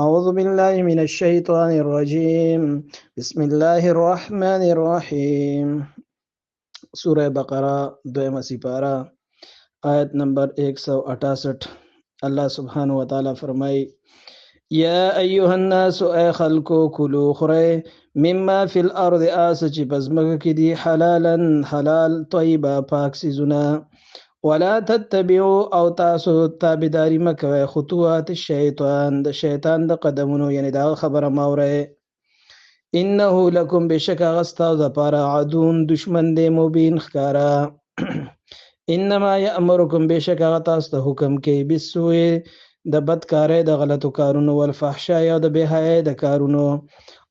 أعوذ بالله من الشيطان الرجيم. بسم الله الرحمن الرحيم. سورة بقرة دویمه سپارہ آیت نمبر 168. اللہ سبحانہ وتعالی فرمائی: یا ایها الناس اے خلقو کلو خورے مما فی الارض آس چی پزمک کی دی حلالا حلال طیبا پاک سیزونا ولا تتبعوا او تاسو تابداری مکوی خطوات الشیطان د شیطان د قدمونو یعنی دا خبره ماوره انه لکم بشک غستاو د پارا عدون دشمن دی مبین خکارا انما یامرکم بشک غتاس د حکم کې بسوء د بدکارۍ د غلطو کارونو والفحشاء او د بهای د کارونو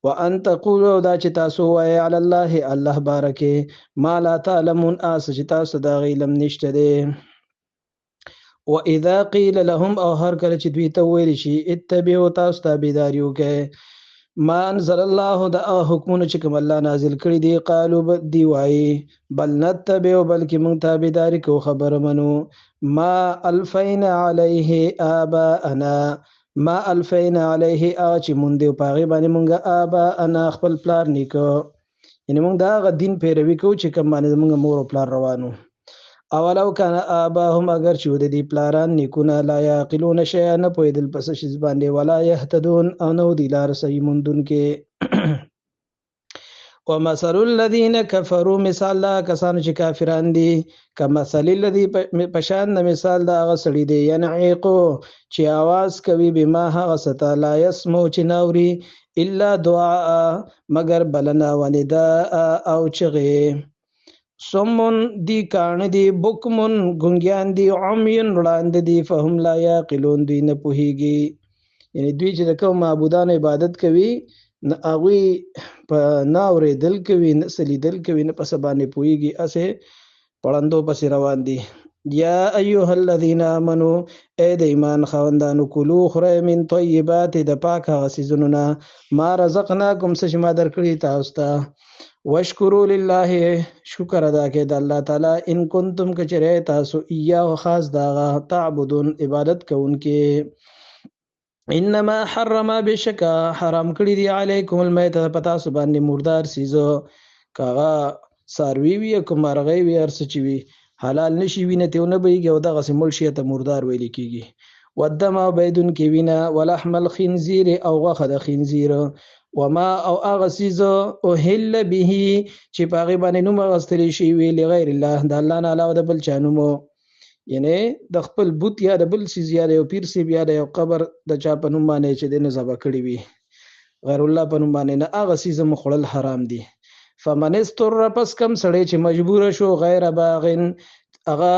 وان تقولوا دا چې تاسو وایي علی الله الله بارکه ما لا تعلمون اس چې تاسو دا علم نشته دی واذا قيل لهم او هر کله چې دوی ته ویل شي اتبعوا تاسو تابعداري وکړئ ما انزل الله دا حکمونه چې کوم الله نازل کړی دی قالو دی وایي بل نتبع بلکې مونږ تابعداري کو خبره منو ما الفینا علیه آباءنا ما الفینا علیه چې مونږ دی پاغي باندې مونږ آباءنا خپل پلار نیکو یعنی مونږ دا غ دین پیروي کو چې کوم باندې مونږ مور او پلار روانو اولو کان آباهم اگر چې د دې پلاران نیکونه لا یعقلون شیئا نه پوهېدل پس شي باندې ولا یهتدون او نو دی لار صحیح موندون کې ومثل الذين كفروا مثال دا کسانو چې کافران دي کمثل الذي پشان د مثال دا هغه سړي دی ينعقو چې आवाज کوي بما هغه ستا لا يسمو چې ناوري الا دعاء مگر بلنا ونداء او چغه سمون دی کان دی بکمون ګنګیان دی عمین وړاند دی فهم لا یاقلون دی نه پوهیږي یعنی دوی چې د کوم معبودانو عبادت کوي نه هغوی په نه اورېدل کوي نه سلیدل کوي نه په څه باندې پوهیږي هسې پړندو پسې روان دي یا ایها الذین آمنوا ای د ایمان خاوندانو کلو خورئ من طیبات د پاک هغه څیزونو نه ما رزقناکم څه چې ما درکړي تاسو ته واشکروا لله شکر ادا کړئ د الله تعالی ان کنتم کچره تاسو ایاه خاص داغه تعبدون عبادت کوونکې انما حرم بشکا حرام کړی دی علیکم المیت پتا سو باندې مردار سیزو کاغه ساروی وی کوم مرغی وی ارس چی وی حلال نشي وینه ته نه بیږي او دغه سمول شي ته مردار ویل کیږي ودم بيدن کی وینا ولحم الخنزير او غخ د خنزیر وما او اغسیزو او هل به چې پاغي باندې نوم غستلی شي وی لغیر الله د الله نه علاوه د بل چانو یعنی د خپل بوت یا د بل سیز یا د پیر سی بیا د قبر د چا په نوم باندې چې د نزبه کړی وي غیر الله په نوم باندې نه اغه سیز مخړل حرام دي فمن استر پس کم سړی چې مجبور شو غیر باغن اغه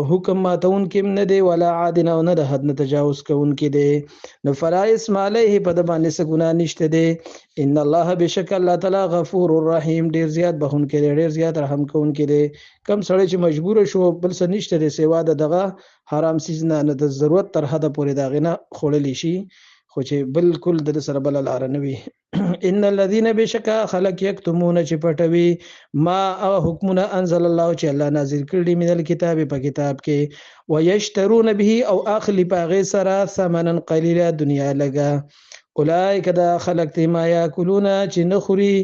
حکم ماتون کم نه دی ولا عادن او نه د حد نه تجاوز کوون کې دی نو فلا اسم علیه په د باندې څه ګناه نشته دی ان الله بشک الله تعالی غفور الرحیم ډیر زیات بخون کې ډیر زیات رحم کوون کې دی کم سړی چې مجبور شو بل څه نشته دی سیوا دغه حرام سیز نه د ضرورت تر حد پورې داغه نه خړل شي خو چې بالکل د سره بل لار نه وي ان الذين بشکا خلق یکتمون چې پټوي ما او حکمونه انزل الله چې الله نازل کړی من الكتاب په کتاب کې ويشترون به او اخلی پاغه سره ثمنا قليلا دنیا لگا اولئک دا خلق تی ما یاکلون چې نخوري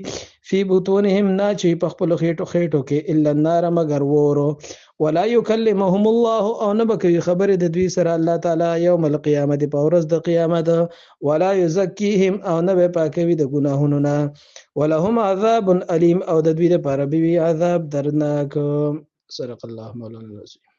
فی بطونهم نا چې په خپل خېټو کې الا النار مگر ورو ولا يكلمهم الله او نه بکوي خبره د دوی سره الله تعالی یوم القیامت په ورځ د قیامت ولا يزکیهم او نه پاکوي د ګناهونو نه ولهم عذاب الیم او د دوی لپاره به عذاب درناک صدق الله مولانا العظیم